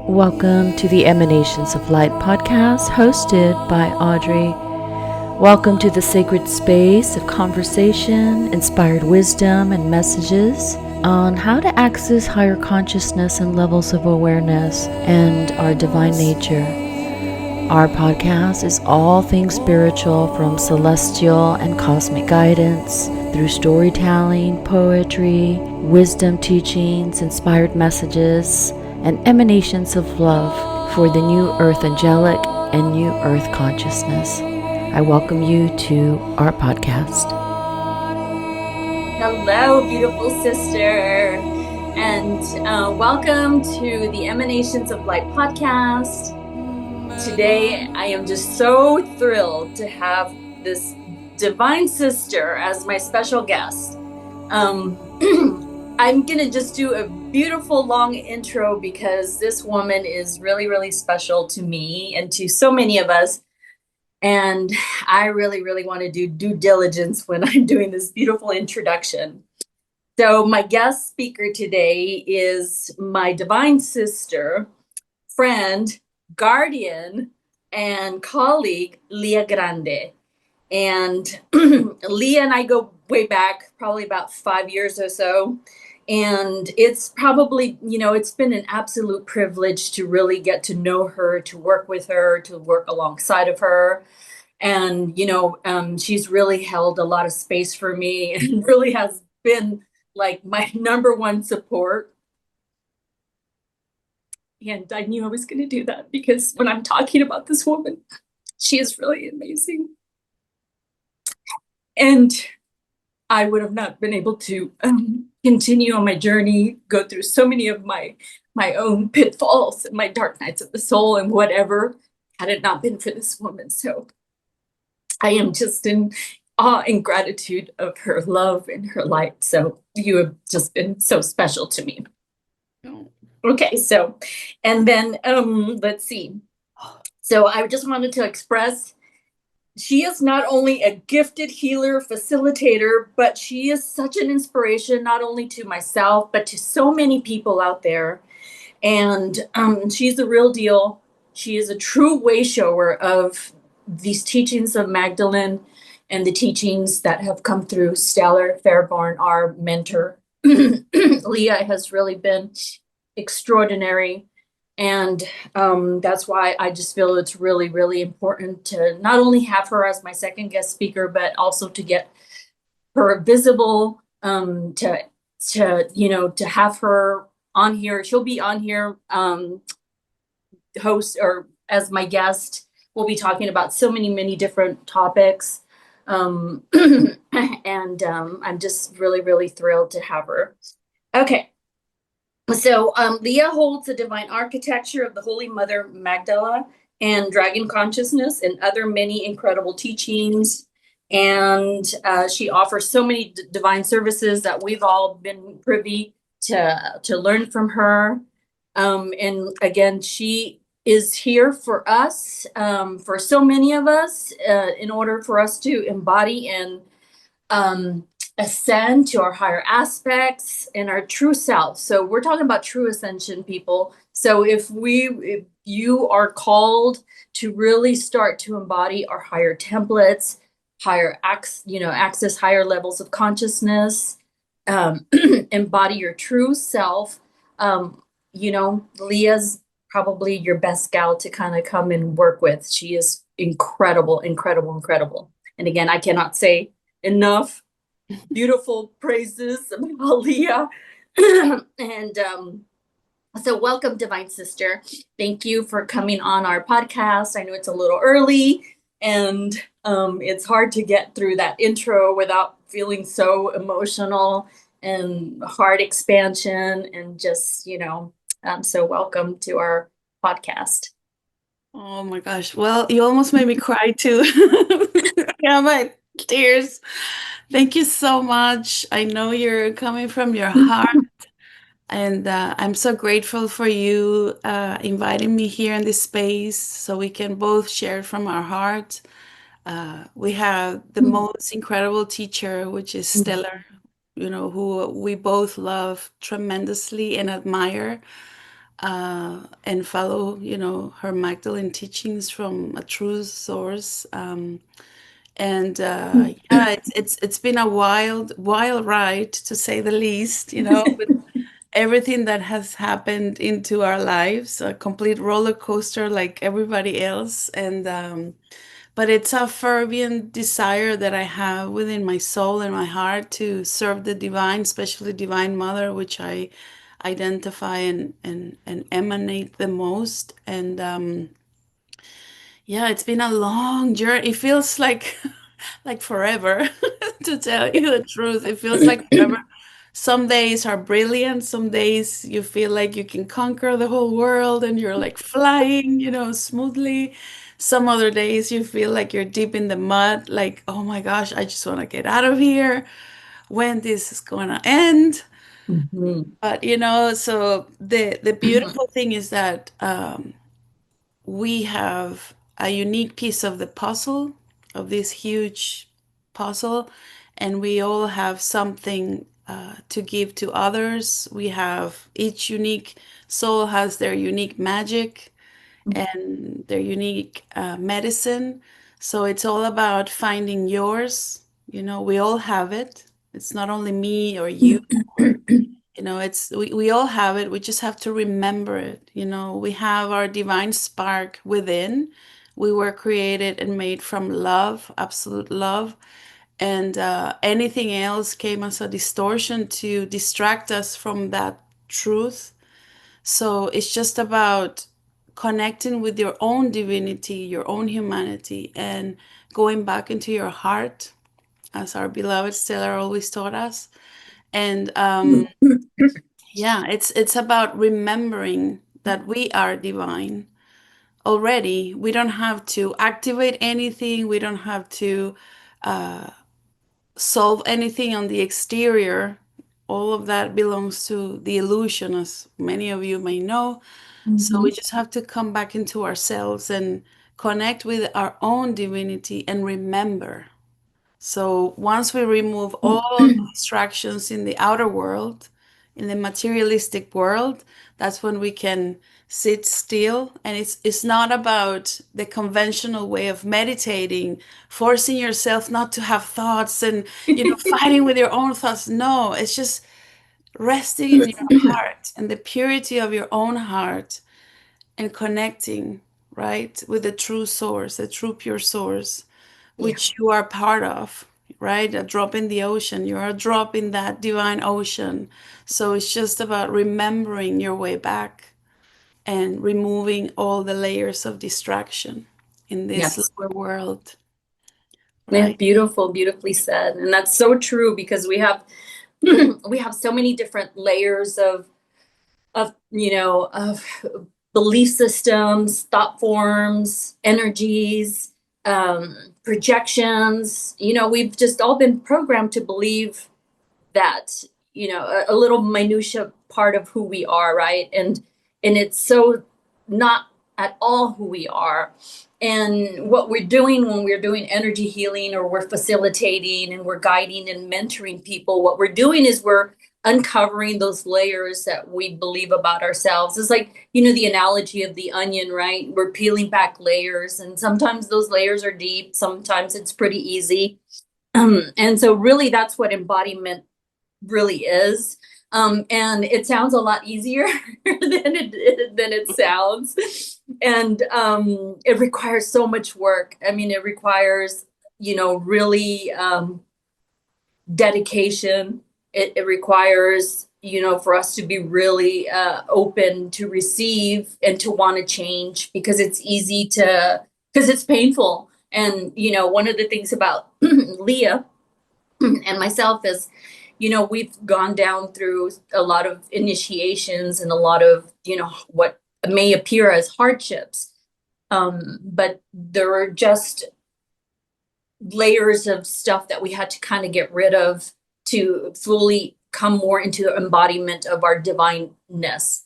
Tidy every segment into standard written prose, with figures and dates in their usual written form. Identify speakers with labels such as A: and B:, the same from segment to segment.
A: Welcome to the Emanations of Light podcast hosted by Audrey. Welcome to the sacred space of conversation, inspired wisdom, and messages on how to access higher consciousness and levels of awareness and our divine nature. Our podcast is all things spiritual, from celestial and cosmic guidance through storytelling, poetry, wisdom teachings, inspired messages, and emanations of love for the new earth angelic and new earth consciousness. I welcome you to our podcast.
B: Hello, beautiful sister, and welcome to the Emanations of Light podcast. Today, I am just so thrilled to have this divine sister as my special guest. I'm going to just do a beautiful long intro because this woman is really, really special to me and to so many of us. And I really, really want to do due diligence when I'm doing this beautiful introduction. So my guest speaker today is my divine sister, friend, guardian, and colleague, Ligia Grande. And Leah and I go way back, probably about 5 years or so. And it's probably, it's been an absolute privilege to really get to know her, to work with her, to work alongside of her. And, she's really held a lot of space for me and really has been like my number one support. And I knew I was going to do that because when I'm talking about this woman, she is really amazing. And I would have not been able to continue on my journey, go through so many of my own pitfalls and my dark nights of the soul and whatever, had it not been for this woman. So I am just in awe and gratitude of her love and her light. So you have just been so special to me. Okay, so, and then let's see. So I just wanted to express, she is not only a gifted healer, facilitator, but she is such an inspiration, not only to myself, but to so many people out there. And she's the real deal. She is a true way shower of these teachings of Magdalene and the teachings that have come through Stellar Fairborn, our mentor. Leah has really been extraordinary. And that's why I just feel it's really, really important to not only have her as my second guest speaker, but also to get her visible, to have her on here. She'll be on here, host or as my guest. We'll be talking about so many different topics. And I'm just really, really thrilled to have her. Okay. So Leah holds the divine architecture of the Holy Mother Magdalene and dragon consciousness and other many incredible teachings. And she offers so many divine services that we've all been privy to learn from her. And again, she is here for us, for so many of us, in order for us to embody and ascend to our higher aspects and our true self. So we're talking about true ascension, people. So if you are called to really start to embody our higher templates, access higher levels of consciousness, embody your true self, Leah's probably your best gal to kind of come and work with. She is incredible. And again, I cannot say enough beautiful praises about Leah. And so welcome, divine sister. Thank you for coming on our podcast. I know it's a little early and it's hard to get through that intro without feeling so emotional and heart expansion and just, so welcome to our podcast.
C: Oh my gosh. Well, you almost made me cry too. Yeah, my tears. Thank you so much. I know you're coming from your heart, and I'm so grateful for you inviting me here in this space so we can both share from our heart. We have the most incredible teacher, which is Stellar, who we both love tremendously and admire. and follow, her Magdalene teachings from a true source. And yeah, it's been a wild ride, to say the least, with everything that has happened into our lives, a complete roller coaster like everybody else. And but it's a fervent desire that I have within my soul and my heart to serve the divine, especially Divine Mother, which I identify and emanate the most. And yeah, it's been a long journey. It feels like like forever, to tell you the truth. It feels like forever. Some days are brilliant. Some days you feel like you can conquer the whole world and you're like flying, smoothly. Some other days you feel like you're deep in the mud, like, oh my gosh, I just want to get out of here. When this is going to end?
B: Mhm.
C: But so the beautiful thing is that we have a unique piece of the puzzle, of this huge puzzle, and we all have something to give to others. We have, each unique soul has their unique magic and their unique medicine. So it's all about finding yours. We all have it. It's not only me or you, or it's we all have it. We just have to remember it. We have our divine spark within. We were created and made from love, absolute love. And anything else came as a distortion to distract us from that truth. So it's just about connecting with your own divinity, your own humanity, and going back into your heart, as our beloved Stellar always taught us. And yeah, it's about remembering that we are divine already. We don't have to activate anything. We don't have to solve anything on the exterior. All of that belongs to the illusion, as many of you may know. So we
B: Mhm.
C: just have to come back into ourselves and connect with our own divinity and remember. So once we remove all the distractions in the outer world, in the materialistic world, that's when we can sit still. And it's not about the conventional way of meditating, forcing yourself not to have thoughts and fighting with your own thoughts. No, it's just resting in your heart and the purity of your own heart and connecting, right, with the true source, the true pure source,
B: Yeah.
C: which you are part of, right? A drop in the ocean. You're a drop in that divine ocean. So it's just about remembering your way back and removing all the layers of distraction in this
B: Yes.
C: lower world,
B: Yeah,
C: right?
B: beautiful, beautifully said. And that's so true because we have we have so many different layers of belief systems, thought forms, energies, projections. We've just all been programmed to believe that a little minutia part of who we are, right? And it's so not at all who we are. And what we're doing when we're doing energy healing or we're facilitating and we're guiding and mentoring people, what we're doing is we're uncovering those layers that we believe about ourselves. It's like, the analogy of the onion, right? We're peeling back layers, and sometimes those layers are deep, sometimes it's pretty easy. And so really that's what embodiment really is. And it sounds a lot easier than it sounds. And it requires so much work. I mean, it requires, really dedication. It requires, for us to be really open to receive and to want to change, because because it's painful. And, one of the things about Leah and myself is, we've gone down through a lot of initiations and a lot of, what may appear as hardships. But there are just layers of stuff that we had to kind of get rid of to fully come more into the embodiment of our divineness.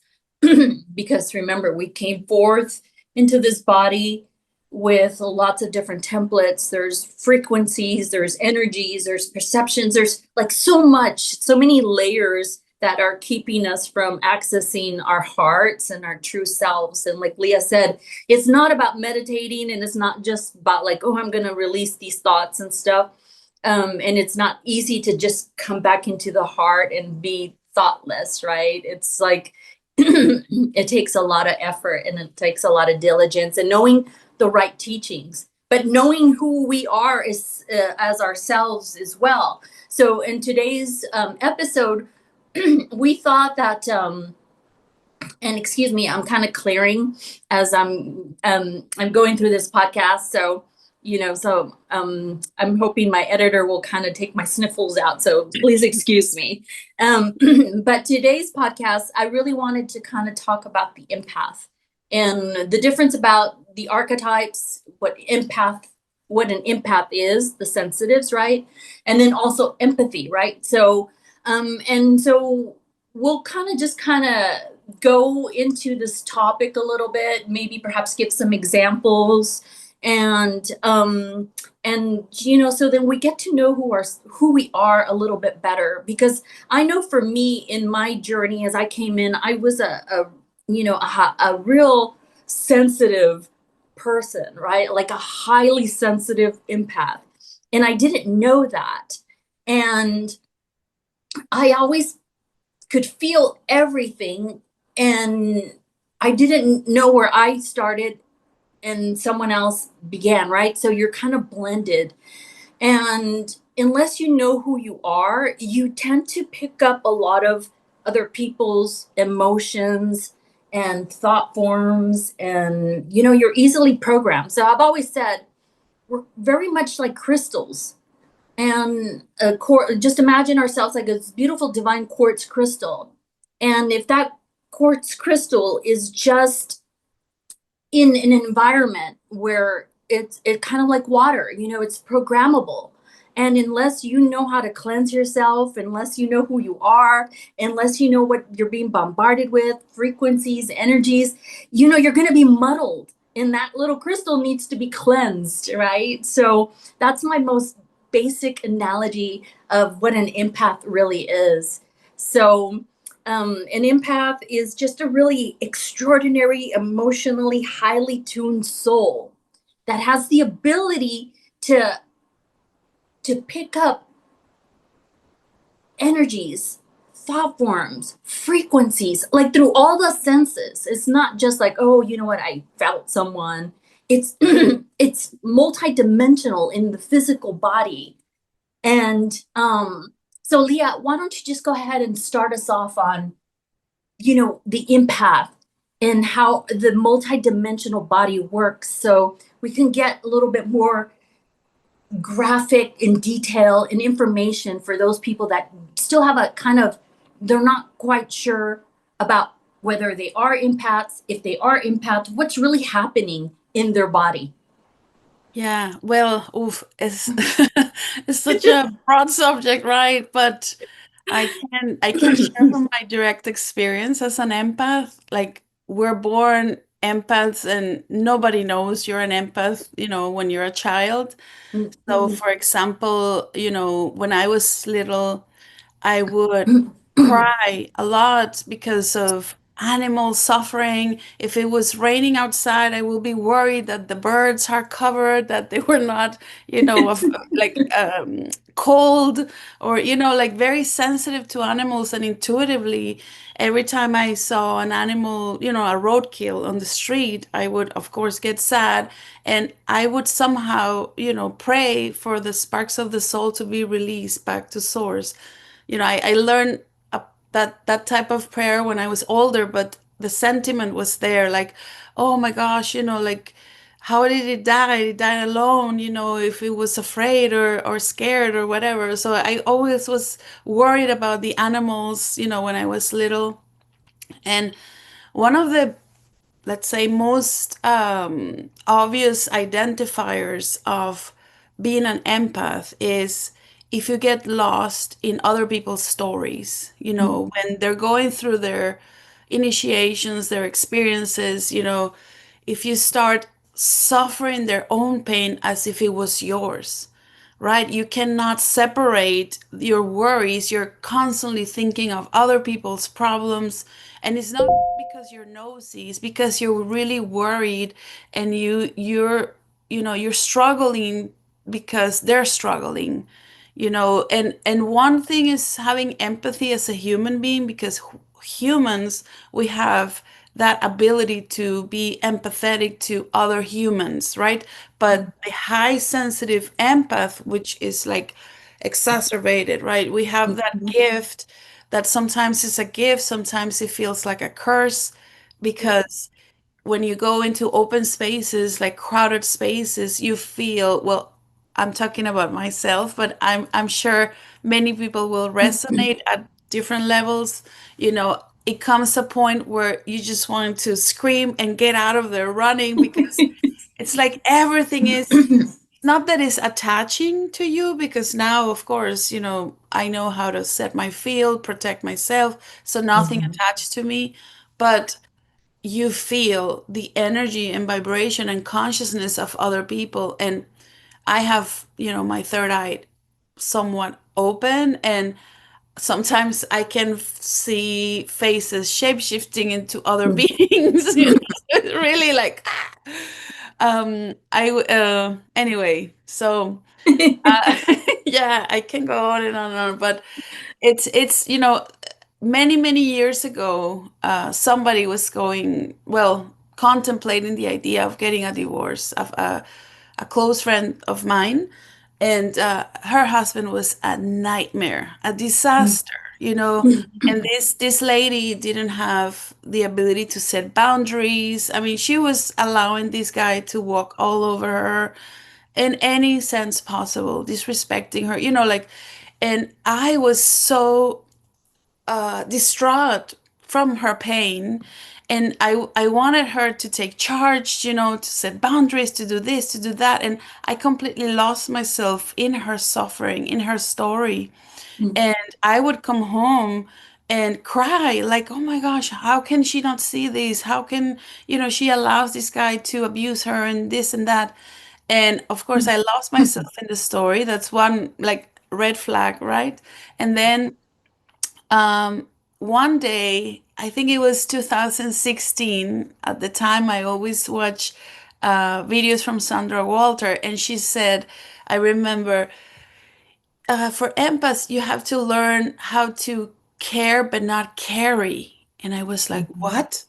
B: Because remember, we came forth into this body with lots of different templates. There's frequencies, there's energies, there's perceptions, there's like so many layers that are keeping us from accessing our hearts and our true selves. And like Leah said, it's not about meditating, and it's not just about like, oh, I'm going to release these thoughts and stuff. And it's not easy to just come back into the heart and be thoughtless, right? It's like it takes a lot of effort, and it takes a lot of diligence and knowing the right teachings, but knowing who we are as ourselves as well. So in today's episode, we thought that, and excuse me, I'm kind of clearing as I'm going through this podcast. So, I'm hoping my editor will kind of take my sniffles out. So please excuse me. But today's podcast, I really wanted to kind of talk about the empath and the difference about the archetypes, what an empath is, the sensitives, right? And then also empathy, right? So, and so we'll kind of go into this topic a little bit, maybe perhaps give some examples, and so then we get to know who we are a little bit better. Because I know for me, in my journey as I came in, I was a real sensitive person, right? Like a highly sensitive empath, and I didn't know that. And I always could feel everything, and I didn't know where I started and someone else began, right? So you're kind of blended. And unless you know who you are, you tend to pick up a lot of other people's emotions and thought forms, and you're easily programmed. So I've always said we're very much like crystals. And just imagine ourselves like a beautiful divine quartz crystal. And if that quartz crystal is just in an environment where it's kind of like water, it's programmable. And unless you know how to cleanse yourself, unless you know who you are, unless you know what you're being bombarded with, frequencies, energies, you're going to be muddled. And that little crystal needs to be cleansed, right? So that's my most basic analogy of what an empath really is. So an empath is just a really extraordinary, emotionally highly tuned soul that has the ability to pick up energies, thought forms, frequencies, like through all the senses. It's not just like, oh, you know what, I felt someone. It's it's multidimensional in the physical body. And so Leah, why don't you just go ahead and start us off on, the empath and how the multidimensional body works, so we can get a little bit more graphic and detail and information for those people that still have a kind of, they're not quite sure about whether they are empaths, if they are empaths, what's really happening in their body.
C: Yeah, well, oof, it's it's such a broad subject, right? But I can share from my direct experience as an empath. Like, we're born empaths, and nobody knows you're an empath, when you're a child. So, for example, when I was little, I would cry a lot because of animals suffering. If it was raining outside, I will be worried that the birds are covered, that they were not, like cold, or, like very sensitive to animals. And intuitively, every time I saw an animal, a roadkill on the street, I would, of course, get sad. And I would somehow, pray for the sparks of the soul to be released back to source. I learned that type of prayer when I was older, but the sentiment was there, like, oh my gosh, like, how did it die? It died alone, if it was afraid or scared or whatever. So I always was worried about the animals, when I was little. And one of the, let's say, most obvious identifiers of being an empath is if you get lost in other people's stories, when they're going through their initiations, their experiences, if you start suffering their own pain as if it was yours, right? You cannot separate your worries. You're constantly thinking of other people's problems. And it's not because you're nosy, it's because you're really worried and you're struggling because they're struggling, and one thing is having empathy as a human being, because humans, we have that ability to be empathetic to other humans, right? But the high sensitive empath, which is like exacerbated, right? We have that gift that sometimes is a gift, sometimes it feels like a curse, because when you go into open spaces, like crowded spaces, you feel, well, I'm talking about myself, but I'm sure many people will resonate at different levels. It comes a point where you just want to scream and get out of there running, because it's like everything is not that it's attaching to you, because now, of course, I know how to set my field, protect myself, so nothing attached to me. But you feel the energy and vibration and consciousness of other people. And I have, my third eye somewhat open, and sometimes I can see faces shape-shifting into other beings. It's really like, anyway, so yeah, I can go on and on and on, but it's many many years ago, somebody was contemplating the idea of getting a divorce, of a close friend of mine, and her husband was a nightmare, a disaster, and this lady didn't have the ability to set boundaries. I mean, she was allowing this guy to walk all over her in any sense possible, disrespecting her, like, and I was so distraught from her pain. And I wanted her to take charge, to set boundaries, to do this, to do that. And I completely lost myself in her suffering, in her story. And I would come home and cry, like, oh my gosh, how can she not see this? How can, she allows this guy to abuse her and this and that. And of course, I lost myself in the story. That's one, like, red flag, right? And then um, one day, I think it was 2016, at the time I always watch videos from Sandra Walter, and she said, I remember, for empaths, you have to learn how to care but not carry. And I was like, what?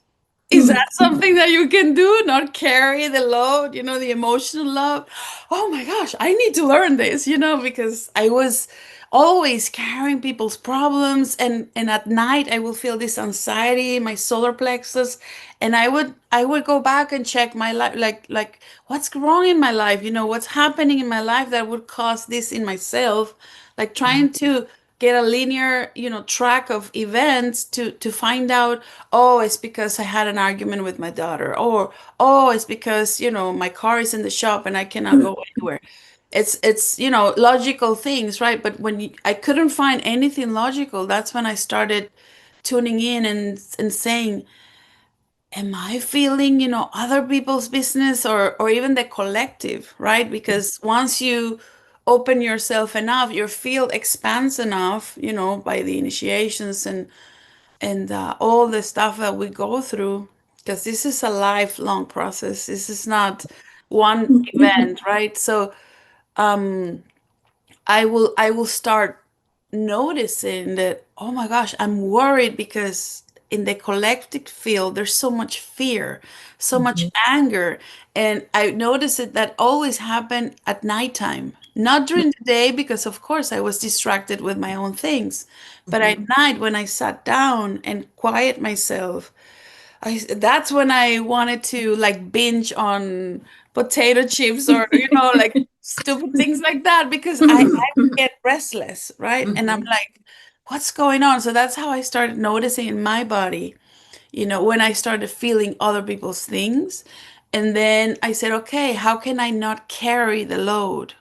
C: Is that something that you can do? Not carry the load, the emotional load? Oh my gosh, I need to learn this, because I was always carrying people's problems, and at night I will feel this anxiety in my solar plexus, and I would go back and check my life, like what's wrong in my life, what's happening in my life that would cause this in myself, like trying to get a linear, track of events to find out, oh, it's because I had an argument with my daughter, or oh, it's because, my car is in the shop and I cannot go anywhere. It's logical things, right? But when I couldn't find anything logical, that's when I started tuning in and saying, am I feeling, other people's business, or even the collective, right? Because once you open yourself enough, your field expands enough, by the initiations and all the stuff that we go through, because this is a lifelong process. This is not one event, right? So I will start noticing that, oh my gosh, I'm worried because in the collective field there's so much fear, so much anger. And I noticed that always happened at nighttime, not during the day, because of course I was distracted with my own things. But at night, when I sat down and quiet myself, that's when I wanted to, like, binge on potato chips, or like stupid things like that, because I would get restless, right? And I'm like, what's going on? So that's how I started noticing in my body, when I started feeling other people's things. And then I said, okay, how can I not carry the load?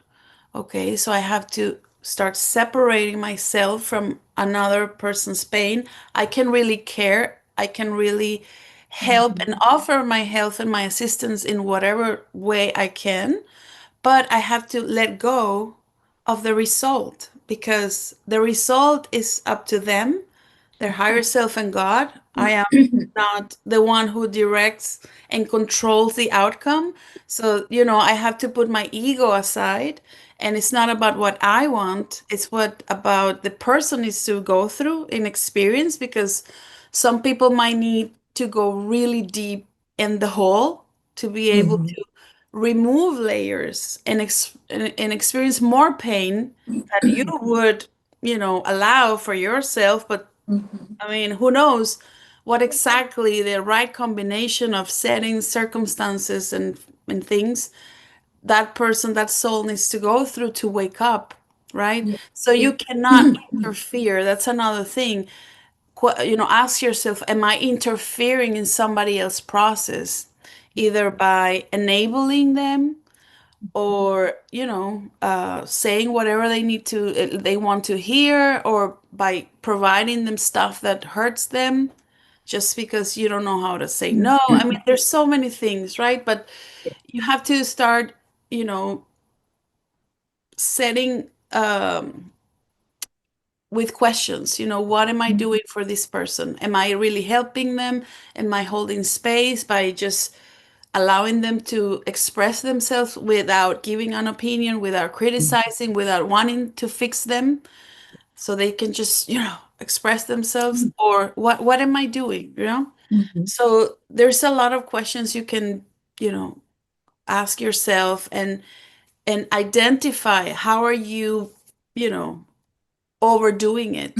C: Okay, so I have to start separating myself from another person's pain. I can really care. I can really help and offer my help and my assistance in whatever way I can, but I have to let go of the result, because the result is up to them, their higher self and God. I am not the one who directs and controls the outcome. So, I have to put my ego aside, and it's not about what I want, it's what about the person needs to go through in experience, because some people might need to go really deep in the hole to be able
B: Mhm.
C: to remove layers and experience more pain that you would, allow for yourself. But
B: Mhm.
C: I mean, who knows what exactly the right combination of settings, circumstances, and things that person, that soul needs to go through to wake up, right?
B: Yeah.
C: So you cannot interfere. That's another thing. Ask yourself, am I interfering in somebody else's process, either by enabling them, or saying whatever they want to hear, or by providing them stuff that hurts them just because you don't know how to say no. I mean, there's so many things, right? But you have to start, you know setting, with questions. What am I doing for this person? Am I really helping them? Am I holding space by just allowing them to express themselves without giving an opinion, without criticizing, without wanting to fix them, so they can just, express themselves? Or what am I doing?
B: Mhm.
C: So there's a lot of questions you can, ask yourself, and identify how are you, you know, overdoing it.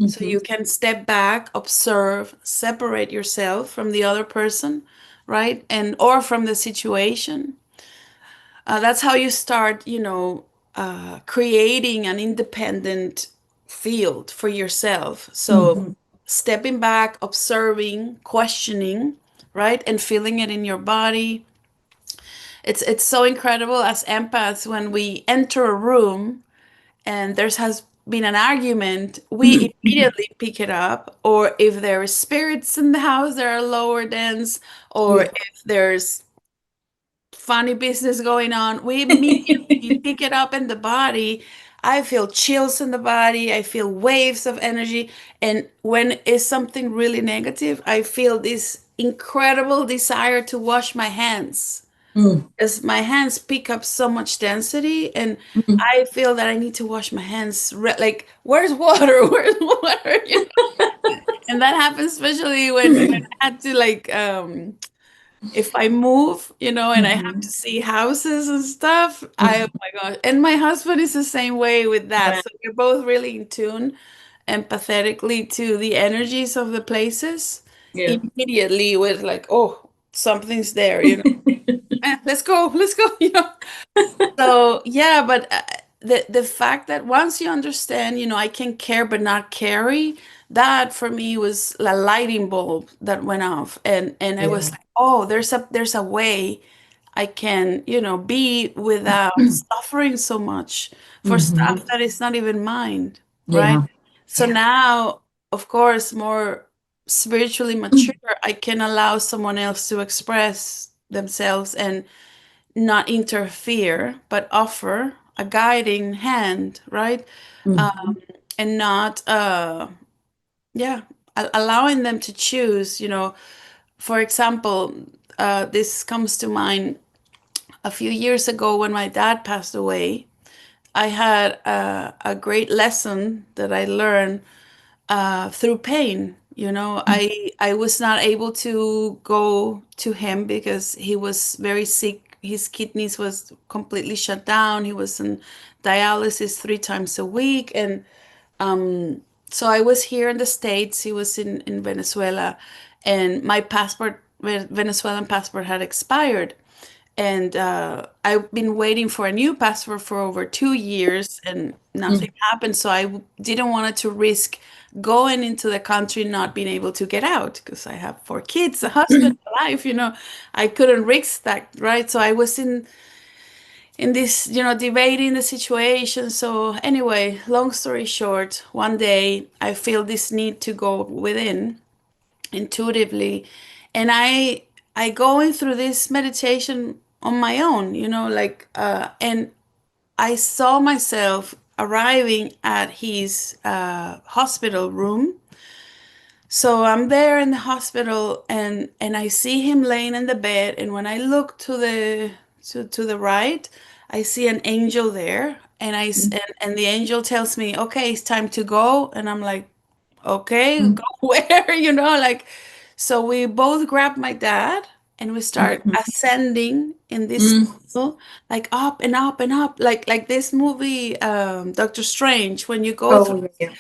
C: So
B: Mhm.
C: you can step back, observe, separate yourself from the other person, right? And or from the situation. That's how you start, creating an independent field for yourself. So
B: Mhm.
C: stepping back, observing, questioning, right? And feeling it in your body. It's so incredible as empaths when we enter a room and there has been an argument, we immediately pick it up. Or if there are spirits in the house, there are lower dens, or
B: Yeah.
C: if there's funny business going on, we immediately pick it up in the body. I feel chills in the body, I feel waves of energy. And when it's something really negative, I feel this incredible desire to wash my hands,
B: Mm.
C: as my hands pick up so much density, and
B: Mhm.
C: I feel that I need to wash my hands. Like, where's water? Where's water? And that happens especially when I had to, like, if I move, and I have to
B: Mhm.
C: see houses and stuff. Oh
B: Mhm.
C: my gosh. And my husband is the same way with that.
B: Wow.
C: So we're both really in tune empathetically to the energies of the places.
B: Yeah.
C: Immediately with like, oh, something's there, let's go, let's go, So yeah, but the fact that once you understand, I can care but not carry, that for me was a lighting bulb that went off, and I was
B: Yeah.
C: like, oh, there's a way I can, be without suffering so much for
B: Mhm.
C: stuff that is not even mine, right?
B: Yeah.
C: So
B: Yeah.
C: now, of course, more spiritually mature, I can allow someone else to express themselves and not interfere, but offer a guiding hand, right?
B: Mhm.
C: And not, yeah, allowing them to choose. For example, this comes to mind a few years ago when my dad passed away. I had a great lesson that I learned through pain. I was not able to go to him because he was very sick. His kidneys was completely shut down. He was in dialysis 3 times a week, and so I was here in the States. He was in Venezuela, and my Venezuelan passport had expired. And I've been waiting for a new passport for over 2 years, and nothing
B: Mhm.
C: happened. So didn't want to risk going into the country not being able to get out, because I have 4 kids, a husband, a life. I couldn't risk that, right? So I was in this, debating the situation. So anyway, long story short, one day I feel this need to go within intuitively, and I going through this meditation on my own, like, and I saw myself arriving at his hospital room. So I'm there in the hospital, and I see him laying in the bed, and when I look to the right, I see an angel there, and and the angel tells me, "Okay, it's time to go." And I'm like, "Okay,
B: Mm,
C: go where?" Like, so we both grab my dad and we start
B: mhm,
C: ascending in this
B: mm.
C: tunnel, like up and up and up, like this movie, Doctor Strange, when you go through
B: Oh, yeah, yeah.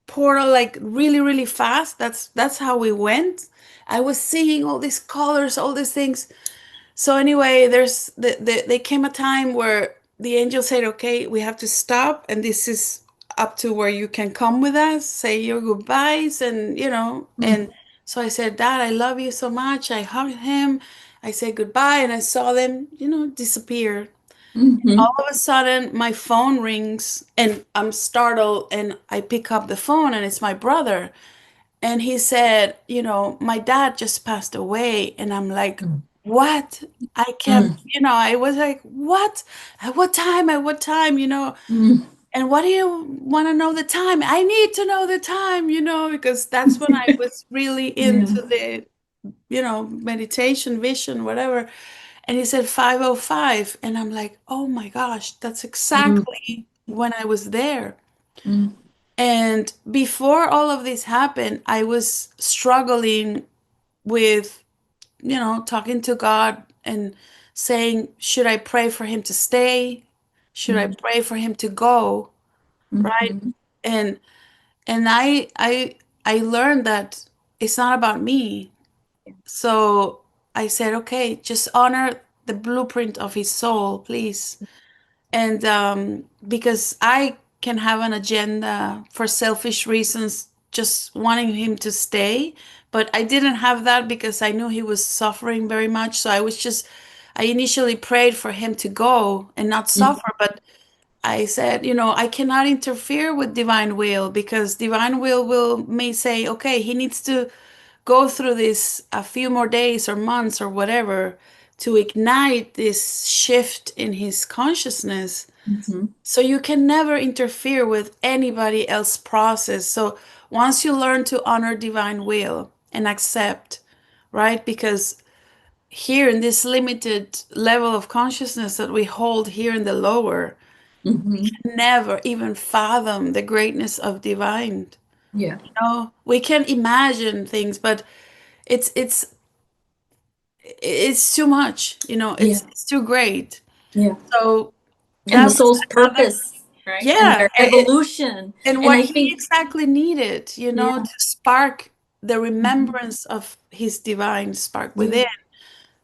C: portal like really really fast. That's how we went. I was seeing all these colors, all these things. So anyway, there came a time where the angel said, "Okay, we have to stop, and this is up to where you can come with us, say your goodbyes." And
B: Mm,
C: and so I said, "Dad, I love you so much." I hugged him, I said goodbye, and I saw them disappear. All
B: mhm,
C: of a sudden, my phone rings, and I'm startled, and I pick up the phone, and it's my brother. And he said, "My dad just passed away." And I'm like,
B: mm,
C: "What?" I kept,
B: mm,
C: I was like, "What? At what time? At what time?"
B: mm.
C: And what do you want to know the time? I need to know the time, because that's when I was really
B: Yeah.
C: into the, meditation, vision, whatever. And he said 5:05. And I'm like, "Oh my gosh, that's
B: Mm,
C: exactly when I was there."
B: mm,
C: And before all of this happened, I was struggling with, talking to God and saying, should I pray for him to stay? Should I
B: mm,
C: pray for him to go? Right?
B: mhm.
C: And and I learned that it's not about me. So I said, okay, just honor the blueprint of his soul, please. And because I can have an agenda for selfish reasons, just wanting him to stay, but I didn't have that because I knew he was suffering very much. So I initially prayed for him to go and not
B: Mm,
C: suffer, but I said, I cannot interfere with divine will, because divine will may say, okay, he needs to go through this a few more days or months or whatever to ignite this shift in his consciousness.
B: mhm.
C: So you can never interfere with anybody else's process. So once you learn to honor divine will and accept, right? Because here in this limited level of consciousness that we hold here in the lower,
B: Mhm.
C: never even fathom the greatness of divine.
B: Yeah.
C: We can imagine things, but it's it's it's too much,
B: Yeah.
C: it's too great.
B: Yeah.
C: So
B: And the
C: that was
B: soul's
C: another,
B: purpose, right? And
C: yeah.
B: their evolution.
C: And
B: And
C: what
B: I
C: he
B: think,
C: exactly needed,
B: yeah.
C: to spark the
B: Mhm.
C: remembrance of his divine spark
B: Yeah.
C: within.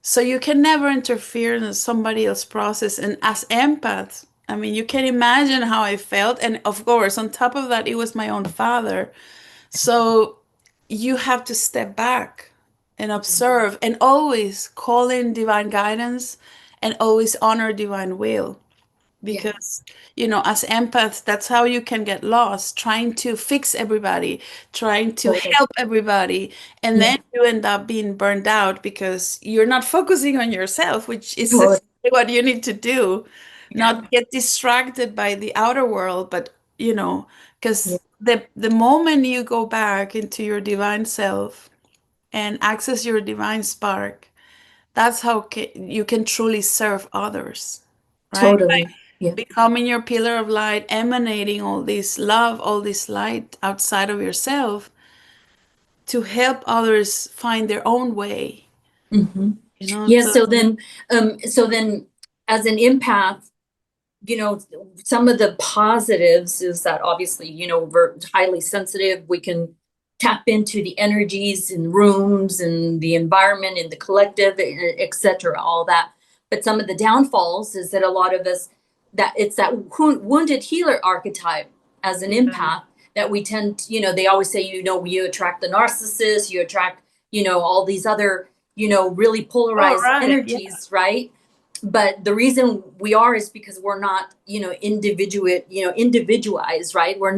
C: So you can never interfere in somebody else's process. And as empath, I mean, you can imagine how I felt. And of course, on top of that, it was my own father. So you have to step back and observe and always call in divine guidance and always honor divine will,
B: Yeah.
C: because as empaths, that's how you can get lost trying to fix everybody, trying to
B: Totally.
C: help everybody, and
B: Yeah.
C: then you end up being burned out because you're not focusing on yourself, which is
B: Totally.
C: exactly what you need to do.
B: Yeah.
C: Not get distracted by the outer world, but
B: Yeah.
C: because the moment you go back into your divine self and access your divine spark, that's how you can truly serve others, right?
B: Totally. Yeah.
C: Becoming your pillar of light, emanating all this love, all this light outside of yourself to help others find their own way,
B: Hmm. Yeah.
C: to
B: So then as an empath, some of the positives is that obviously, we're highly sensitive. We can tap into the energies in rooms and the environment and the collective, et cetera, all that. But some of the downfalls is that a lot of us, that it's that wounded healer archetype as an
C: yeah.
B: empath that we tend to, they always say, you attract the narcissist, you attract, all these other, really
C: Oh,
B: polarized
C: right. Yeah.
B: energies, right? But the reason we are is because we're not, individualized, right? We're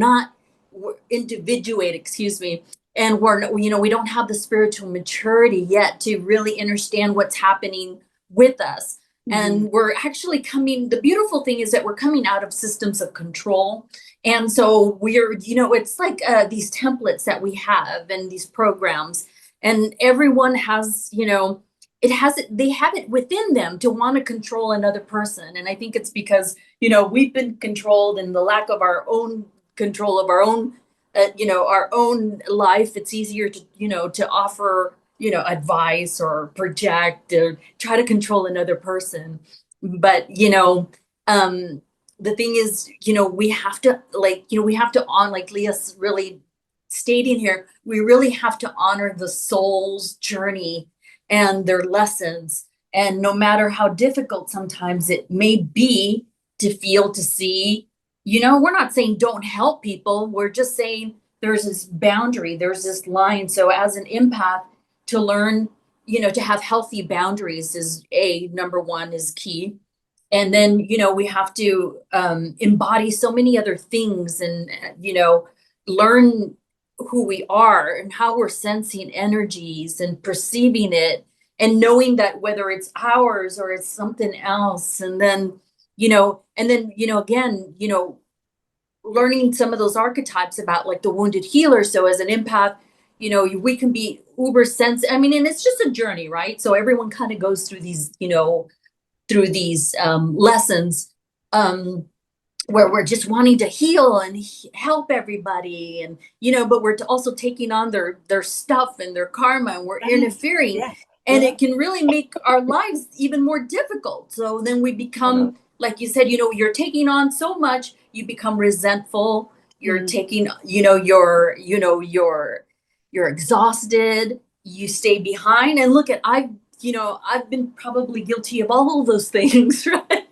B: individuate, excuse me. And we don't have the spiritual maturity yet to really understand what's happening with us. And we're actually the beautiful thing is that we're coming out of systems of control. And so we're, it's like these templates that we have and these programs, and everyone has, they have it within them to want to control another person. And I think it's because, we've been controlled, and the lack of our own control of our own, our own life. It's easier to, to offer, advice or project or try to control another person. But, the thing is, we have to like Leah's really stating here, we really have to honor the soul's journey and their lessons. And no matter how difficult sometimes it may be to feel, to see, we're not saying don't help people. We're just saying there's this boundary, there's this line. So as an empath, to learn, to have healthy boundaries is number one is key. And then, we have to embody so many other things and, learn who we are and how we're sensing energies and perceiving it, and knowing that whether it's ours or it's something else. And then, again, learning some of those archetypes about like the wounded healer. So as an empath, we can be uber sensitive. I mean, and it's just a journey, right? So everyone kind of goes through these, lessons where we're just wanting to heal and help everybody, and but we're also taking on their stuff and their karma, and we're interfering, and it can really make our lives even more difficult. So then we become, like you said, you're taking on so much, you become resentful. You're taking, you're exhausted. You stay behind, and look at I've been probably guilty of all of those things, right?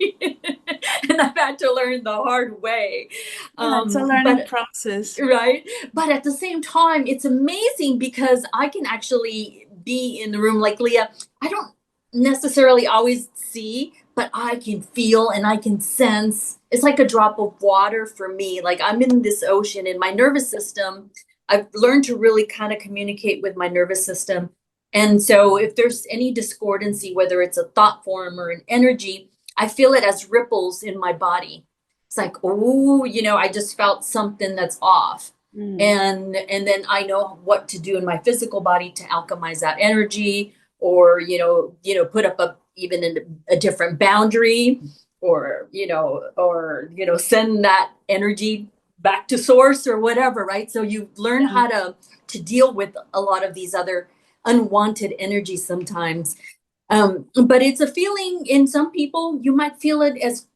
B: And I've had to learn the hard way.
C: It's a learning process.
B: Right. But at the same time, it's amazing because I can actually be in the room like Leah. I don't necessarily always see, but I can feel and I can sense. It's like a drop of water for me. Like I'm in this ocean, in my nervous system. I've learned to really kind of communicate with my nervous system. And so if there's any discordancy, whether it's a thought form or an energy, I feel it as ripples in my body. It's like, oh, I just felt something that's off. And then I know what to do in my physical body to alchemize that energy, or, put up even a different boundary, or, send that energy back to source or whatever, right? So you learn how to deal with a lot of these other unwanted energies sometimes. But it's a feeling. In some people, you might feel it as,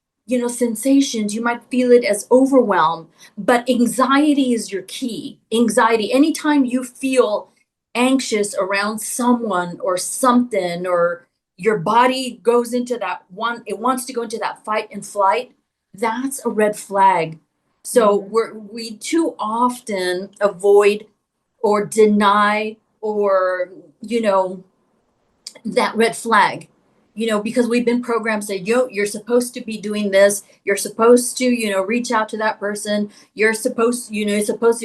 B: sensations, you might feel it as overwhelm, but anxiety is your key. Anxiety, anytime you feel anxious around someone or something, or your body goes into that it wants to go into that fight and flight, that's a red flag. So we too often avoid or deny, or, that red flag, because we've been programmed to say, you're supposed to be doing this. You're supposed to, reach out to that person. You're supposed, supposed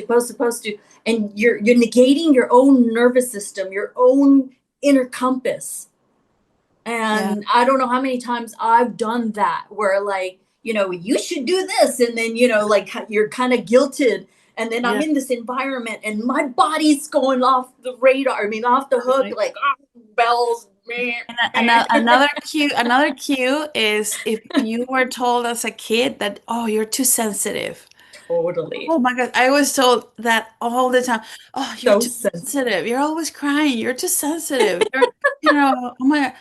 B: to, and you're negating your own nervous system, your own inner compass. And I don't know how many times I've done that, where like, you should do this. And then, like you're kind of guilted. And then I'm in this environment and my body's going off the radar. I mean, off the hook, like bells.
C: Another cue is if you were told as a kid that, oh, you're too sensitive.
B: Totally.
C: Oh my God. I was told that all the time. Oh, you're too sensitive. You're always crying. You're too sensitive. Oh my God.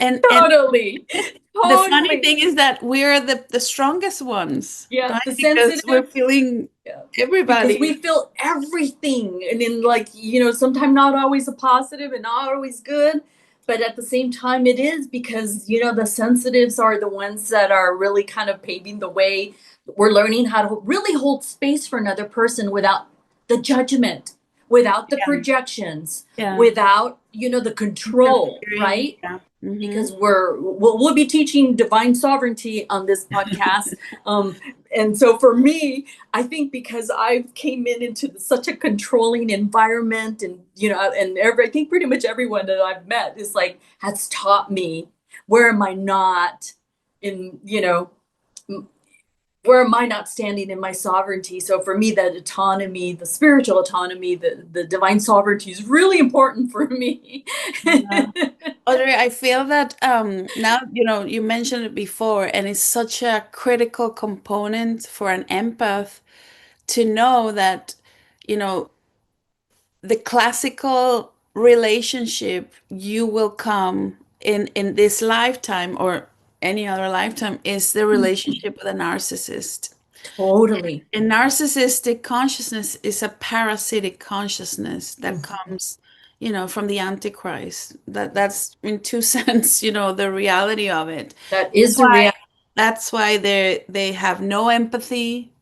C: And
B: totally.
C: The funny thing is that we're the strongest ones.
B: Yeah,
C: right? Because we're feeling everybody.
B: Because we feel everything. And then like, sometimes not always a positive and not always good. But at the same time, it is because, the sensitives are the ones that are really kind of paving the way. We're learning how to really hold space for another person without the judgment, without the projections, without, the control, right?
C: Yeah.
B: Because we'll be teaching divine sovereignty on this podcast. And so for me, I think because I came into such a controlling environment, and, I think pretty much everyone that I've met is like, has taught me Where am I not in, where am I not standing in my sovereignty? So for me, that autonomy, the spiritual autonomy, the divine sovereignty is really important for me.
C: Yeah. Audrey, I feel that now, you mentioned it before, and it's such a critical component for an empath to know that, you know, the classical relationship you will come in this lifetime or any other lifetime is the relationship with a narcissist.
B: Totally.
C: And narcissistic consciousness is a parasitic consciousness that comes, from the Antichrist. That's in two sense, the reality of it.
B: That
C: That's
B: is the
C: why
B: reality.
C: that's why they have no empathy,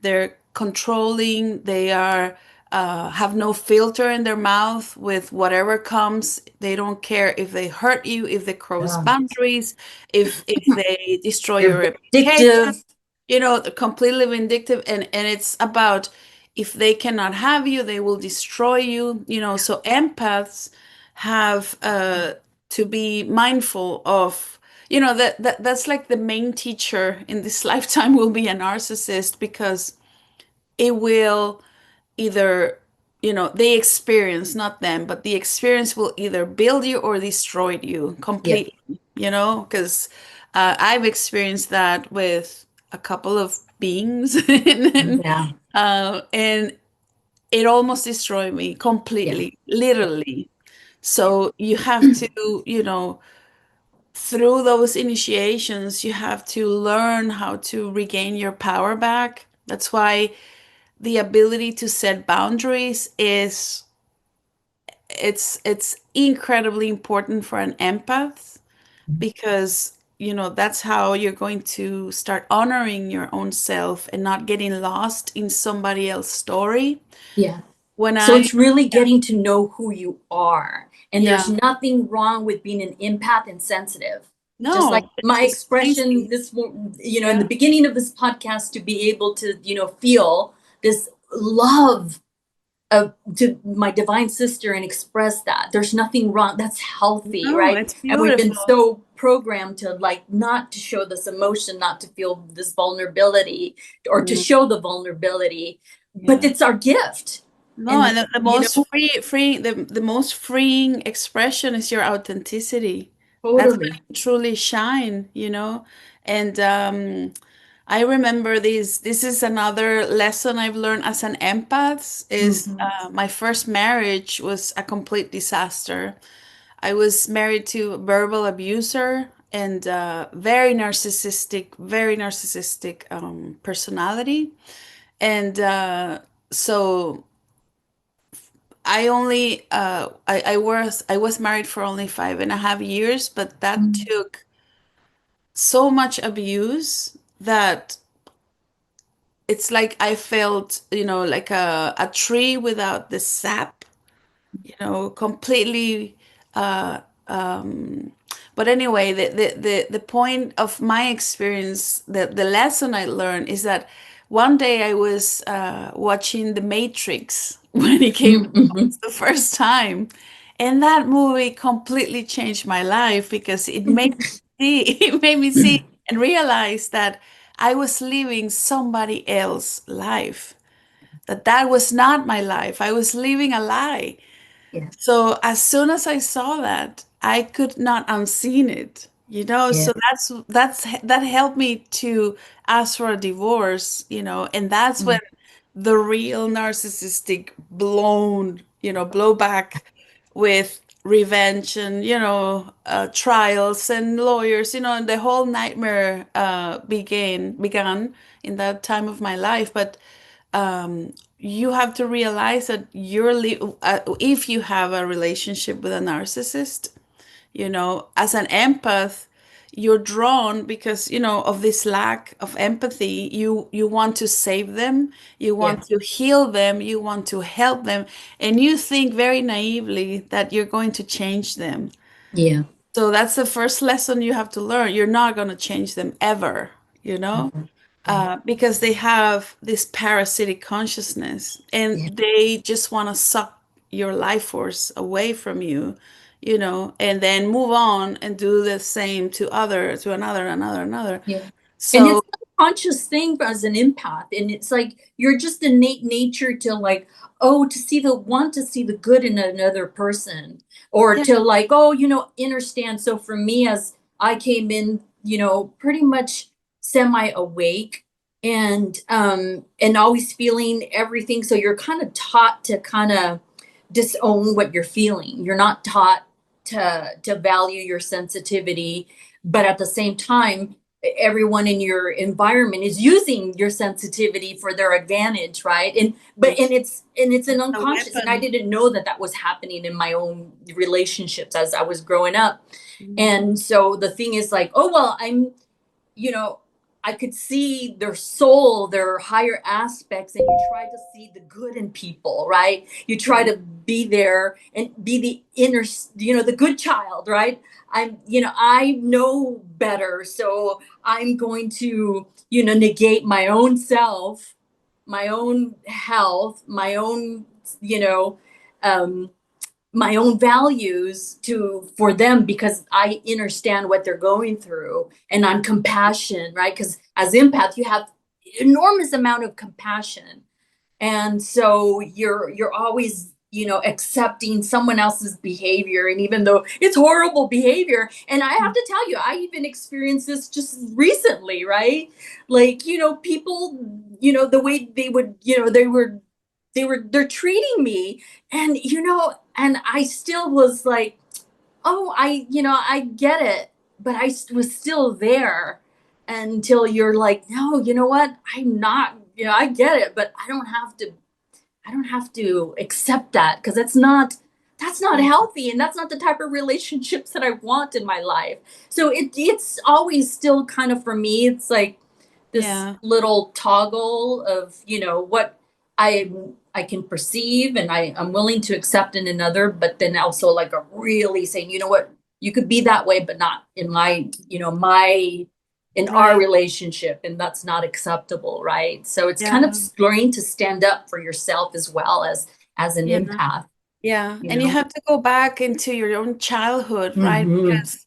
C: they're controlling, they are have no filter in their mouth with whatever comes. They don't care if they hurt you, if they cross
B: Yeah.
C: boundaries, if they destroy your
B: They're
C: reputation,
B: vindictive.
C: completely vindictive, and it's about if they cannot have you, they will destroy you. So empaths have to be mindful of, that's like the main teacher in this lifetime will be a narcissist, because it will either, they experience, not them, but the experience will either build you or destroy you
B: Yeah.
C: completely, because I've experienced that with a couple of beings
B: Yeah.
C: and it almost destroyed me
B: Yeah.
C: completely, literally. So you have to, through those initiations, you have to learn how to regain your power back. That's why the ability to set boundaries is it's incredibly important for an empath, because that's how you're going to start honoring your own self and not getting lost in somebody else's story.
B: Yeah.
C: When
B: So
C: I
B: it's really getting to know who you are. And there's
C: Yeah,
B: nothing wrong with being an empath and sensitive. Just like
C: no,
B: my
C: it's
B: expression
C: amazing.
B: in the
C: Yeah,
B: beginning of this podcast, to be able to, feel this love to my divine sister and express that. There's nothing wrong. That's healthy,
C: no,
B: right?
C: it's
B: And we've been
C: beautiful.
B: so programmed to like not to show this emotion, not to feel this vulnerability or to
C: Mm,
B: show the vulnerability. But
C: yeah.
B: it's our gift.
C: No,
B: And
C: and the most the most freeing expression is your authenticity. That's when
B: totally.
C: you truly shine, And I remember this is another lesson I've learned as an empath is
B: Mhm.
C: my first marriage was a complete disaster. I was married to a verbal abuser and very narcissistic personality. And so I was married for only 5.5 years, but that
B: Mhm.
C: took so much abuse that it's like I felt, like a tree without the sap, completely. Uh, um, but anyway, the point of my experience, the lesson I learned is that one day I was watching The Matrix when it came out
B: Mhm.
C: the first time, and that movie completely changed my life because it made me see, it made me see and realize that I was living somebody else's life, that was not my life. I was living a lie.
B: Yeah.
C: So as soon as I saw that, I could not unseen it,
B: Yeah.
C: So that helped me to ask for a divorce, and that's when
B: Mm.
C: the real narcissistic blow back with revenge and trials and lawyers, and the whole nightmare began in that time of my life. But you have to realize that if you have a relationship with a narcissist, as an empath, you're drawn because, of this lack of empathy. You want to save them, you
B: Yeah.
C: want to heal them, you want to help them, and you think very naively that you're going to change them.
B: Yeah.
C: So that's the first lesson you have to learn. You're not going to change them ever,
B: Mhm. Yeah.
C: because they have this parasitic consciousness and
B: Yeah.
C: they just want to suck your life force away from you, and then move on and do the same to another.
B: Yeah. And
C: So
B: it's a conscious thing as an empath. And it's like you're just innate nature to like, oh, to see the good in another person. Or
C: yeah,
B: to like, oh, understand. So for me, as I came in, pretty much semi-awake and always feeling everything. So you're kind of taught to kind of disown what you're feeling. You're not taught to value your sensitivity, but at the same time, everyone in your environment is using your sensitivity for their advantage, right? And it's an
C: a
B: unconscious, and I
C: weapon.
B: didn't know that was happening in my own relationships as I was growing up.
C: Mhm.
B: And so the thing is like, oh well, you know, I could see their soul, their higher aspects, and you try to see the good in people, right? You try to be there and be the inner, the good child, right? I know better, so I'm going to, negate my own self, my own health, you know, um, my own values to for them because I understand what they're going through and I'm compassion, right? Because as empath, you have enormous amount of compassion. And so you're always, accepting someone else's behavior. And even though it's horrible behavior, and I have to tell you, I even experienced this just recently, right? Like, people, the way they would, they're treating me and and I still was like, oh, I get it, but was still there until you're like, no, you know what, I'm not, I get it, but I don't have to accept that because that's not
C: Yeah,
B: healthy, and that's not the type of relationships that I want in my life. So it's always still kind of, for me, it's like this
C: yeah,
B: little toggle of, what I can perceive and I'm willing to accept in another, but then also like a really saying, you know what, you could be that way, but not in in our
C: right.
B: relationship, and that's not acceptable, right? So it's kind of
C: Yeah,
B: learning to stand up for yourself as well as an
C: yeah,
B: empath,
C: yeah.
B: you
C: And you
B: know.
C: have to go back into your own childhood, right?
B: Mm-hmm.
C: Because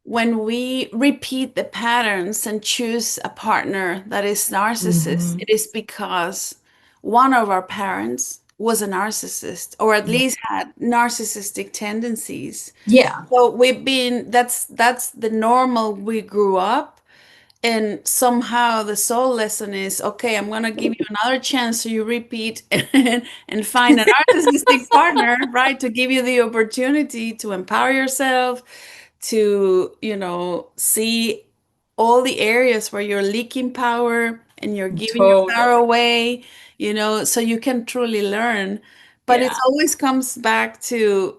C: when we repeat the patterns and choose a partner that is narcissist,
B: Mm-hmm.
C: it is because one of our parents was a narcissist or at
B: Yeah.
C: least had narcissistic tendencies.
B: Yeah.
C: So that's the normal we grew up. And somehow the soul lesson is, okay, I'm gonna give you another chance so you repeat and find a narcissistic partner, right? To give you the opportunity to empower yourself, to, see all the areas where you're leaking power and you're giving your power
B: Totally.
C: away, so you can truly learn. But it
B: Yeah.
C: always comes back to,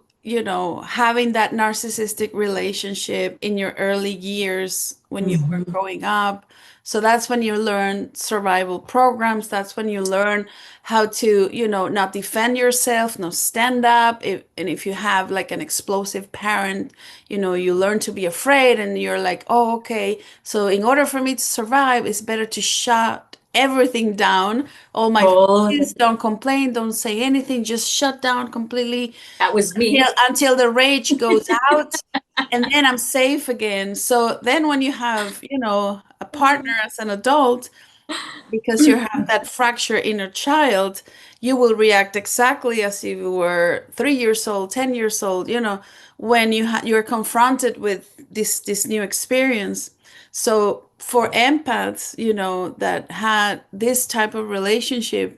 C: having that narcissistic relationship in your early years when you were
B: Mm-hmm.
C: growing up. So that's when you learn survival programs. That's when you learn how to, not defend yourself, not stand up. And if you have like an explosive parent, you learn to be afraid and you're like, oh, okay. So in order for me to survive, it's better to shut everything down. All my
B: Totally.
C: feelings, don't complain, don't say anything, just shut down completely
B: That was me.
C: until the rage goes out and then I'm safe again. So then when you have, a partner as an adult, because you have that fractured inner child, you will react exactly as if you were 3 years old, 10 years old, when you're confronted with this new experience. So for empaths, that had this type of relationship,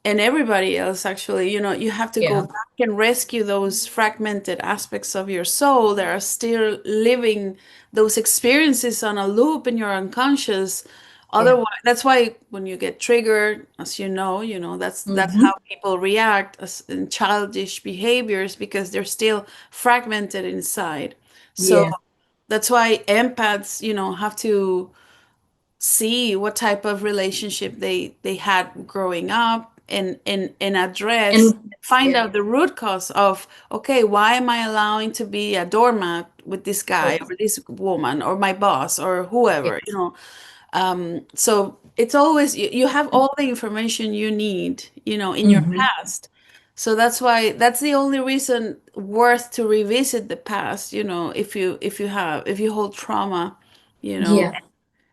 C: and everybody else actually, you have to go
B: Yeah.
C: back and rescue those fragmented aspects of your soul that are still living those experiences on a loop in your unconscious.
B: Yeah.
C: Otherwise, that's why when you get triggered, as that's
B: Mm-hmm.
C: how people react as in childish behaviors because they're still fragmented inside. So
B: Yeah.
C: that's why empaths, have to see what type of relationship they had growing up and address,
B: And
C: find
B: yeah.
C: out the root cause of, okay, why am I allowing to be a doormat with this guy
B: Totally.
C: or this woman or my boss or whoever,
B: Yes.
C: so it's always you have all the information you need, in your
B: Mm-hmm.
C: past. So that's why, that's the only reason worth to revisit the past, if you hold trauma, you know.
B: Yeah,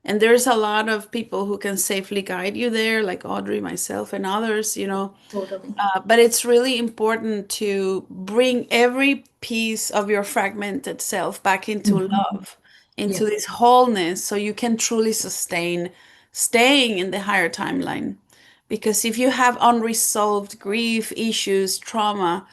C: And there's a lot of people who can safely guide you there, like Audrey, myself, and others.
B: totally.
C: But it's really important to bring every piece of your fragmented self back into
B: Mhm.
C: love, into
B: Yeah,
C: this wholeness, so you can truly sustain staying in the higher timeline. Because if you have unresolved grief, issues, trauma,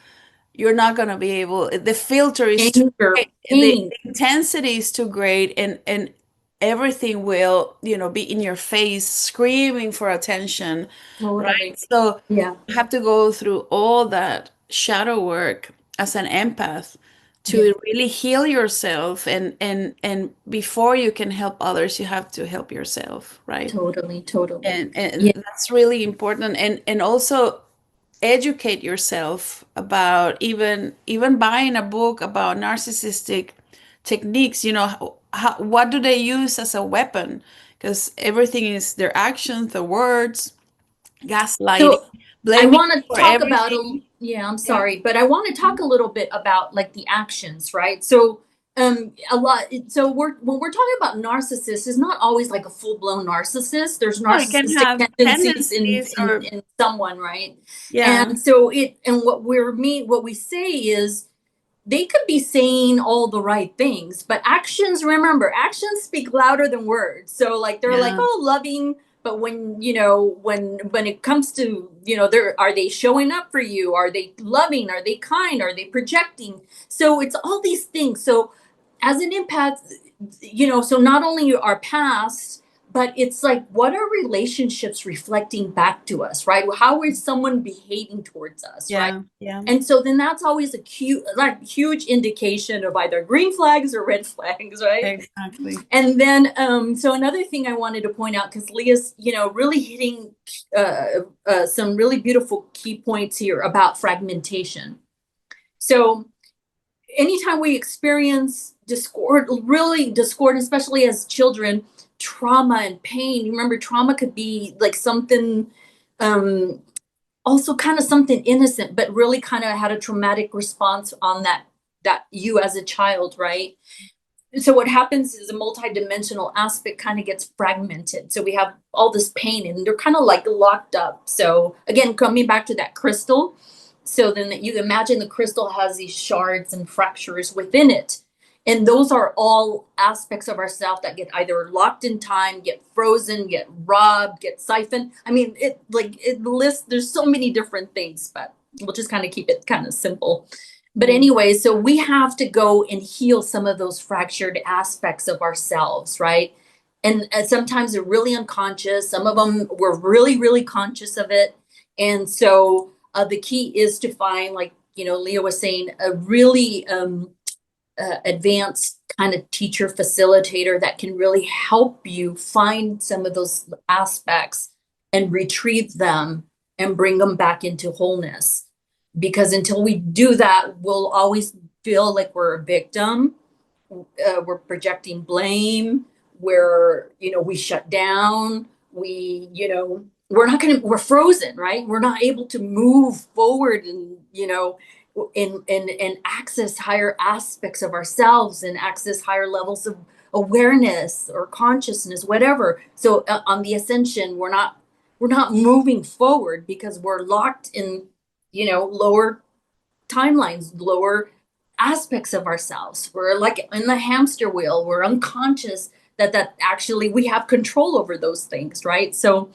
C: you're not going to be able, the filter is too
B: anger,
C: great, the
B: pain,
C: intensity is too great, and everything will, be in your face screaming for attention, right?
B: totally.
C: So
B: Yeah,
C: you have to go through all that shadow work as an empath
B: yeah,
C: to really heal yourself, and before you can help others, you have to help yourself, right?
B: totally, totally.
C: And
B: Yeah.
C: that's really important, and also educate yourself about, even buying a book about narcissistic techniques, what do they use as a weapon, because everything is their actions, their words, gaslighting,
B: So I
C: blaming
B: want
C: you
B: to
C: for
B: talk about
C: everything.
B: yeah, I'm
C: Yeah.
B: sorry, but I want to talk a little bit about like the actions, right? So a lot so when we're talking about narcissists, it's not always like a full-blown narcissist. There's
C: Oh, it can
B: narcissistic
C: have
B: tendencies
C: tendencies, or
B: in someone, right?
C: yeah,
B: And so what we say is they could be saying all the right things, but actions, remember, actions speak louder than words. So like they're like,
C: yeah,
B: oh, loving, but when it comes to, they're are they showing up for you? Are they loving? Are they kind? Are they projecting? So it's all these things. So as an empath, so not only our past, but it's like, what are relationships reflecting back to us, right? How is someone behaving towards us, right?
C: yeah, yeah,
B: And so then that's always a huge indication of either green flags or red flags, right?
C: exactly.
B: And then, so another thing I wanted to point out, because Leah's, really hitting some really beautiful key points here about fragmentation. So anytime we experience discord, especially as children, trauma and pain, remember, trauma could be like something, um, also kind of something innocent, but really kind of had a traumatic response on that you as a child, right? So what happens is a multidimensional aspect kind of gets fragmented. So we have all this pain and they're kind of like locked up. So again, coming back to that crystal, so then you imagine the crystal has these shards and fractures within it. And those are all aspects of ourself that get either locked in time, get frozen, get robbed, get siphoned. I mean, it lists, there's so many different things, but we'll just kind of keep it kind of simple. But anyway, so we have to go and heal some of those fractured aspects of ourselves, right? And sometimes they're really unconscious. Some of them we're really, really conscious of it. And so the key is to find, like, Leah was saying, a really advanced kind of teacher facilitator that can really help you find some of those aspects and retrieve them and bring them back into wholeness. Because until we do that, we'll always feel like we're a victim. We're projecting blame. We shut down. We're frozen, right? We're not able to move forward and access higher aspects of ourselves and access higher levels of awareness or consciousness, whatever. So on the ascension, we're not moving forward because we're locked in, lower timelines, lower aspects of ourselves. We're like in the hamster wheel. We're unconscious that actually we have control over those things, right? So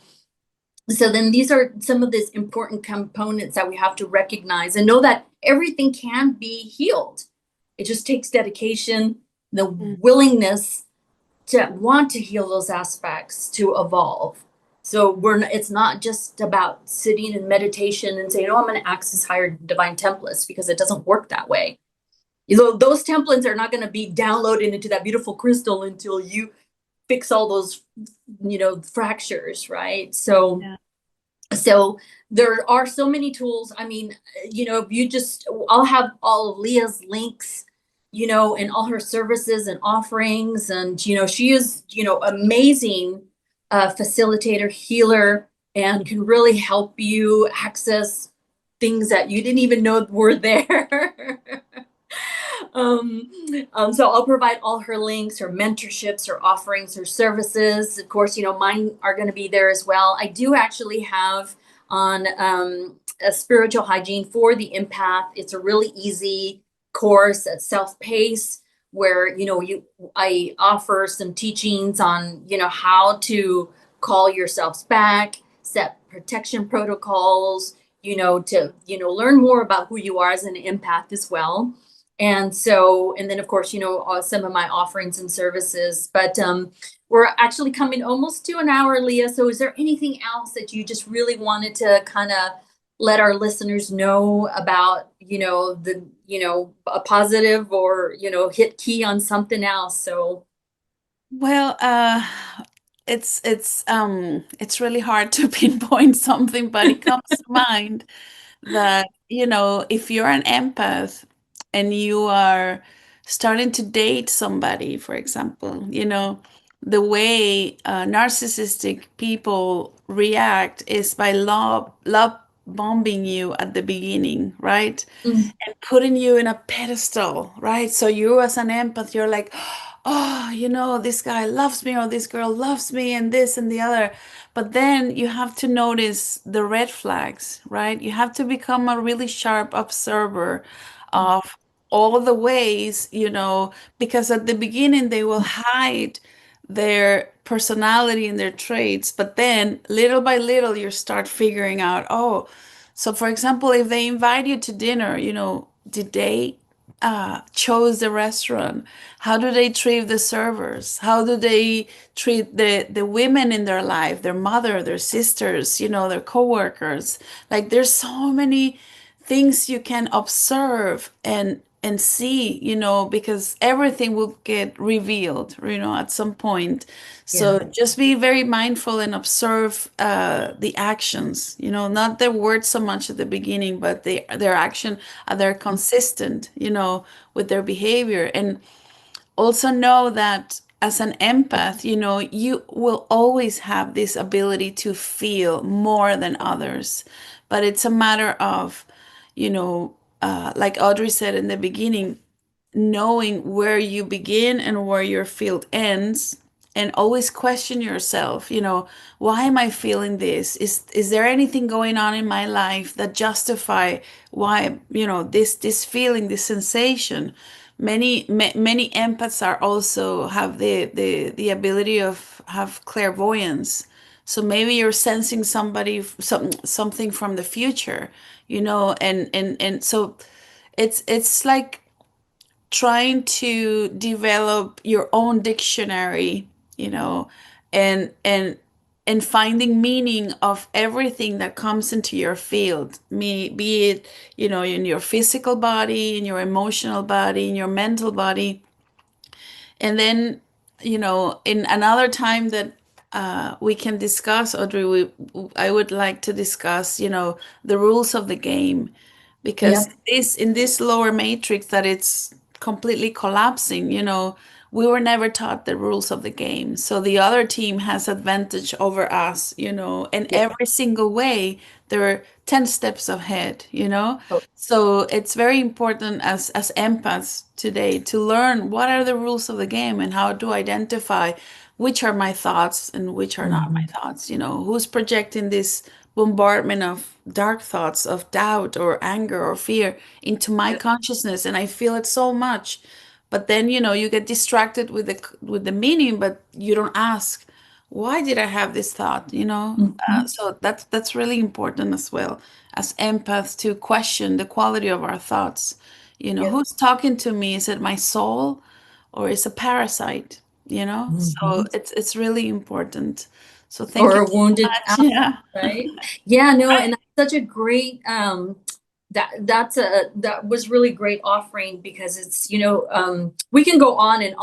B: then these are some of these important components that we have to recognize and know that everything can be healed. It just takes dedication, the willingness to want to heal those aspects, to evolve. So it's not just about sitting in meditation and saying, oh, I'm going to access higher divine templates, because it doesn't work that way. Those templates are not going to be downloaded into that beautiful crystal until you fix all those, fractures, right? So
C: Yeah.
B: so there are so many tools. I mean, I'll have all of Leah's links, and all her services and offerings. And, she is, amazing facilitator, healer, and can really help you access things that you didn't even know were there. So I'll provide all her links, her mentorships, her offerings, her services. Of course, mine are going to be there as well. I do actually have on a spiritual hygiene for the empath. It's a really easy course at self-pace where, I offer some teachings on, how to call yourselves back, set protection protocols, to, learn more about who you are as an empath as well. And then of course, some of my offerings and services, but we're actually coming almost to an hour, Leah. So is there anything else that you just really wanted to kind of let our listeners know about, a positive or, hit key on something else? So.
C: Well, it's really hard to pinpoint something, but it comes to mind that, if you're an empath and you are starting to date somebody, for example, the way narcissistic people react is by love bombing you at the beginning, right?
B: Mm.
C: And putting you in a pedestal, right? So you as an empath, you're like, oh, this guy loves me or this girl loves me and this and the other. But then you have to notice the red flags, right? You have to become a really sharp observer of all the ways, because at the beginning they will hide their personality and their traits, but then little by little you start figuring out, oh, so for example, if they invite you to dinner, did they chose the restaurant? How do they treat the servers? How do they treat the women in their life, their mother, their sisters, their coworkers? Like there's so many things you can observe and see, because everything will get revealed, at some point. So
B: Yeah.
C: just be very mindful and observe the actions, not their words so much at the beginning, but their action, they're consistent, with their behavior. And also know that as an empath, you will always have this ability to feel more than others. But it's a matter of, like Audrey said in the beginning, knowing where you begin and where your field ends, and always question yourself, why am I feeling this? Is there anything going on in my life that justify why, this feeling, this sensation? Many empaths are also have the ability of have clairvoyance. So maybe you're sensing something from the future, and so it's like trying to develop your own dictionary, and finding meaning of everything that comes into your field, be it, in your physical body, in your emotional body, in your mental body. And then, in another time that we can discuss, Audrey, I would like to discuss, the rules of the game, because
B: Yep.
C: in this lower matrix that it's completely collapsing, we were never taught the rules of the game. So the other team has advantage over us, in
B: Yeah.
C: every single way. They're 10 steps ahead,
B: Oh.
C: so it's very important as empaths today to learn what are the rules of the game and how to identify which are my thoughts and which are not my
B: Mhm.
C: thoughts. Who's projecting this bombardment of dark thoughts of doubt or anger or fear into my
B: Yeah.
C: consciousness, and I feel it so much. But then, you get distracted with the meaning, but you don't ask, why did I have this thought?
B: Mhm.
C: So that's really important as well as empaths to question the quality of our thoughts.
B: Yep.
C: Who's talking to me? Is it my soul or is a parasite? So
B: Mhm.
C: it's really important. So thank you
B: Or a
C: so
B: wounded
C: much.
B: owl,
C: Yeah.
B: right? Yeah, no, and that's such a great that was really great offering because it's we can go on and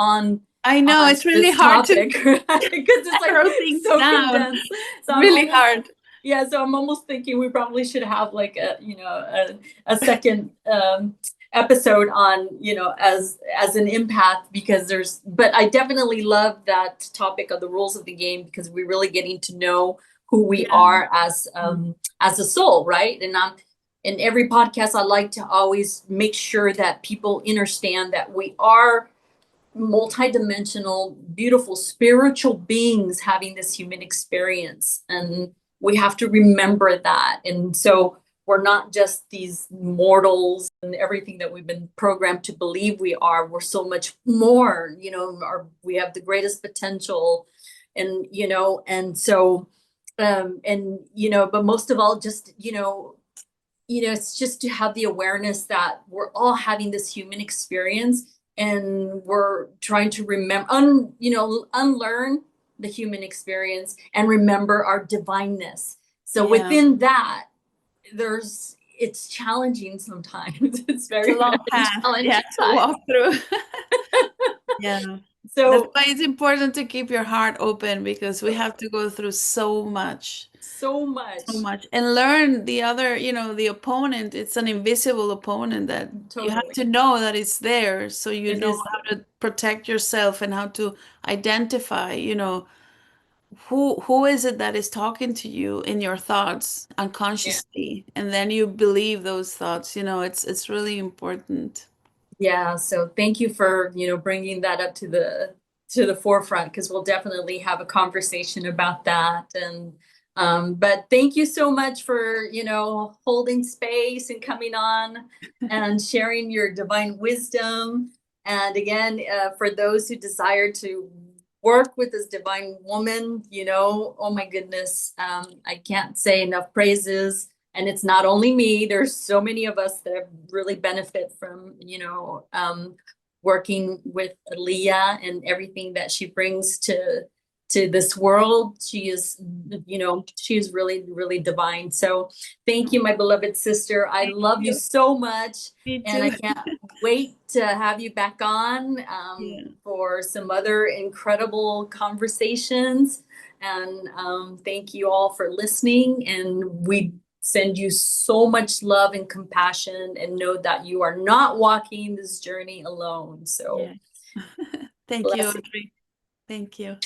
C: I know
B: on
C: it's really
B: this
C: hard to
B: topic, right? Because it's like
C: narrow things
B: so
C: down.
B: condensed. So I'm
C: Really
B: almost
C: hard.
B: yeah, so I'm almost thinking we probably should have like a second episode on as an empath, because but I definitely love that topic of the rules of the game, because we're really getting to know who we
C: Yeah.
B: are as a soul, right? in every podcast, I like to always make sure that people understand that we are multidimensional, beautiful spiritual beings having this human experience. And we have to remember that. And so we're not just these mortals and everything that we've been programmed to believe we are. We're so much more, we have the greatest potential. And, and so, but most of all, just, it's just to have the awareness that we're all having this human experience, and we're trying to remember, unlearn the human experience and remember our divineness. So within that, it's challenging sometimes. It's very,
C: It's a long
B: very
C: path,
B: challenging
C: to walk through. Yeah.
B: So
C: that's why it's important to keep your heart open, because we have to go through so much. And learn the other, the opponent. It's an invisible opponent that you have to know that it's there, so you know how to protect yourself and how to identify, who is it that is talking to you in your thoughts unconsciously, and then you believe those thoughts. It's really important.
B: Yeah, so thank you for, bringing that up to the forefront, because we'll definitely have a conversation about that. And but thank you so much for, holding space and coming on and sharing your divine wisdom. And again, for those who desire to work with this divine woman, oh my goodness, I can't say enough praises. And it's not only me, there's so many of us that really benefit from, working with Ligia and everything that she brings to this world. She is really, really divine. So thank you, my beloved sister. I love you so much.
C: Me too.
B: And I can't wait to have you back on for some other incredible conversations. And thank you all for listening. And we send you so much love and compassion, and know that you are not walking this journey alone. So
C: thank you, Audrey. Thank you.